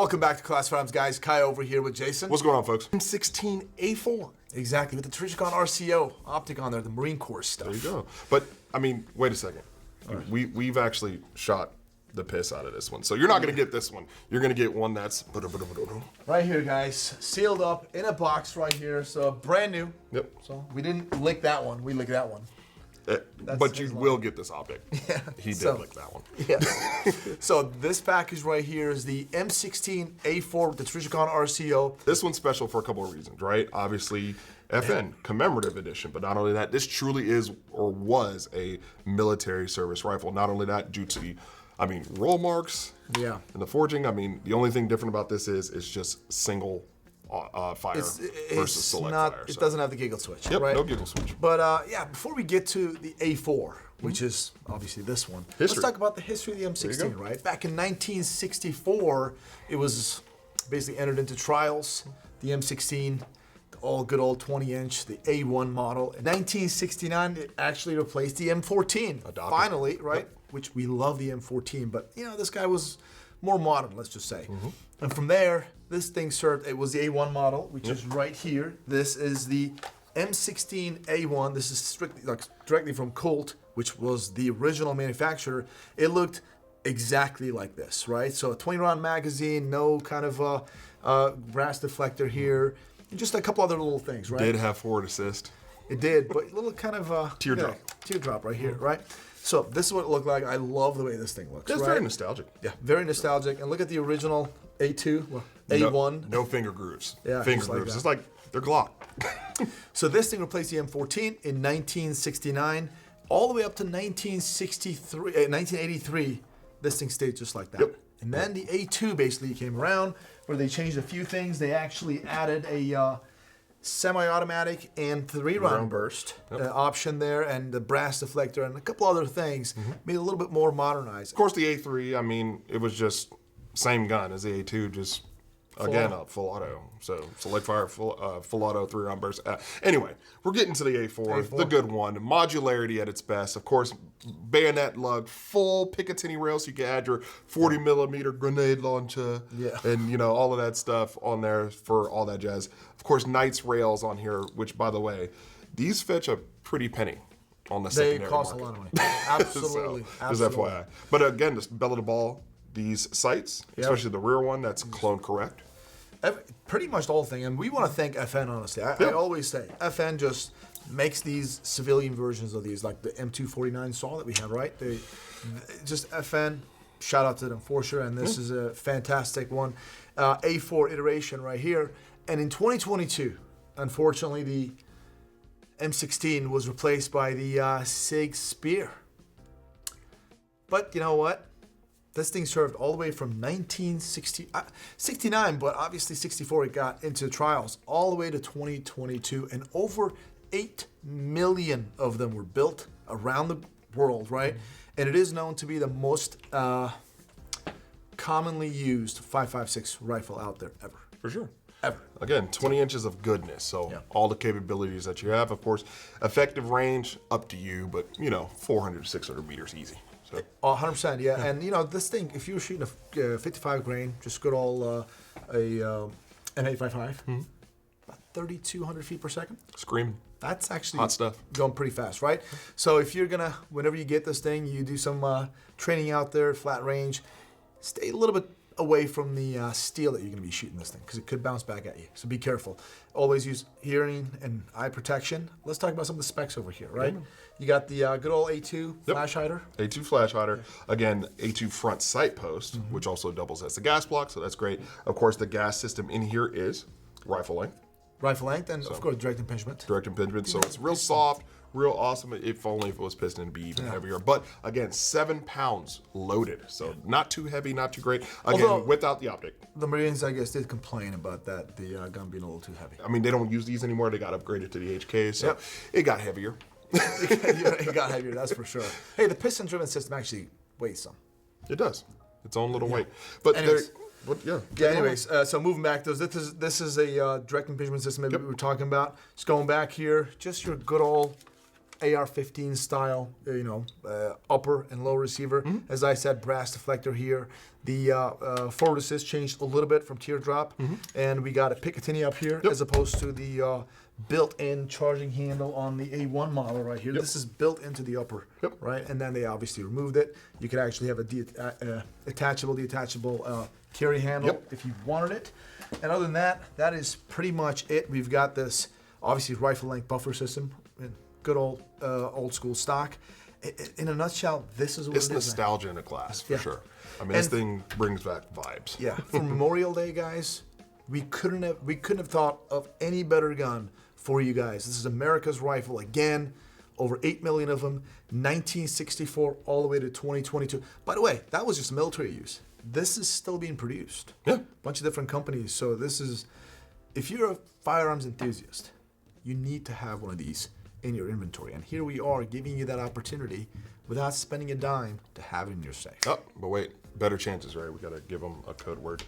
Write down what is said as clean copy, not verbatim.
Welcome back to Class Firearms, guys. Kai over here with Jason. What's going on, folks? M16A4. Exactly, with the Trigicon RCO optic on there, the Marine Corps stuff. There you go. But, I mean, wait a second. Right. We've actually shot the piss out of this one. So you're not going to get this one. You're going to get one that's... Right here, guys. Sealed up in a box right here. So brand new. Yep. So we didn't lick that one. We licked that one. But you will get this optic. Yeah. He did lick that one. Yeah. So this package right here is the M16A4 with the Trigicon RCO. This one's special for a couple of reasons, right? Obviously, FN, commemorative edition. But not only that, this truly is or was a military service rifle. Not only that, due to the, roll marks and the forging. The only thing different about this is it's just single fire versus select fire. It doesn't have the giggle switch, yep, right? No giggle switch. But yeah, before we get to the A4, which is obviously this one, let's talk about the history of the M16, right? Back in 1964, it was basically entered into trials, the M16, the good old 20-inch, the A1 model. In 1969, it actually replaced the M14, finally, right? Yep. Which we love the M14, but this guy was more modern, let's just say. And from there, this thing served, it was the A1 model, which is right here. This is the M16A1. This is strictly, directly from Colt, which was the original manufacturer. It looked exactly like this, right? So a 20-round magazine, no kind of brass deflector here, and just a couple other little things, right? Did have forward assist. It did, but a little kind of teardrop. Teardrop right here, right? So this is what it looked like. I love the way this thing looks. It's very nostalgic. Yeah, very nostalgic. And look at the original A2, A1. No finger grooves. Yeah, finger grooves. It's like they're Glock. So this thing replaced the M14 in 1969, all the way up to 1983. This thing stayed just like that. Yep. And then the A2 basically came around, where they changed a few things. They actually added a semi-automatic and 3-round burst option there, and the brass deflector and a couple other things, made it a little bit more modernized. Of course, the A3, it was just same gun as the A2, just again full auto. So select fire, full auto, 3-round burst. Anyway, we're getting to the A4, the good one. Modularity at its best. Of course, bayonet lug, full Picatinny rail, so you can add your 40 millimeter grenade launcher, and all of that stuff on there for all that jazz. Of course, Knights rails on here, which, by the way, these fetch a pretty penny on the secondary market. They cost a lot of money. Absolutely. So, just FYI. But again, just belly to ball, these sights, especially the rear one, that's clone correct. Pretty much the whole thing, and we want to thank FN, honestly. I always say, FN just makes these civilian versions of these, like the M249 saw that we have, right? Just FN, shout out to them for sure, and this is a fantastic one. A4 iteration right here. And in 2022, unfortunately, the M16 was replaced by the SIG Spear. But you know what? This thing served all the way from 1969, but obviously 64 it got into trials, all the way to 2022, and over 8 million of them were built around the world, right? And it is known to be the most commonly used 5.56 rifle out there ever. For sure. Ever. Again, 20 inches of goodness, so all the capabilities that you have. Of course, effective range, up to you, but 400 to 600 meters ezy. 100%, yeah. And this thing, if you were shooting a 55 grain, just good old M855, about 3,200 feet per second. Screaming. That's actually hot stuff. Going pretty fast, right? So if you're gonna, whenever you get this thing, you do some training out there, flat range, stay a little bit away from the steel that you're gonna be shooting this thing, because it could bounce back at you. So be careful. Always use hearing and eye protection. Let's talk about some of the specs over here, right? You got the good old A2 flash hider. A2 flash hider. Again, A2 front sight post, which also doubles as the gas block, so that's great. Of course, the gas system in here is rifle length. Rifle length, and of course, direct impingement. Direct impingement, so it's real soft, real awesome. If only if it was piston, it'd be even heavier. But again, 7 pounds loaded, so not too heavy, not too great. Again, although, without the optic. The Marines, I guess, did complain about that, the gun being a little too heavy. They don't use these anymore. They got upgraded to the HK, so it got heavier. It got heavier, that's for sure. Hey, the piston-driven system actually weighs some. It does. Its own little weight. But anyways, so moving back, this is a direct impingement system that we were talking about. Just going back here, just your good old AR-15 style, upper and lower receiver. As I said, brass deflector here. The forward assist changed a little bit from teardrop, and we got a Picatinny up here as opposed to the built-in charging handle on the A1 model right here. This is built into the upper, right? And then they obviously removed it. You could actually have a detachable carry handle if you wanted it. And other than that, that is pretty much it. We've got this, obviously, rifle-length buffer system, in good old school stock. In a nutshell, this is what it's it is. nostalgia in a class, for sure. I mean, this thing brings back vibes. Yeah, for Memorial Day, guys, we couldn't have thought of any better gun for you guys. This is America's rifle again, over 8 million of them, 1964 all the way to 2022. By the way, that was just military use. This is still being produced. Yeah. A bunch of different companies. So this is, if you're a firearms enthusiast, you need to have one of these in your inventory. And here we are giving you that opportunity without spending a dime to have it in your safe. Oh, but wait, better chances, right? We got to give them a code word.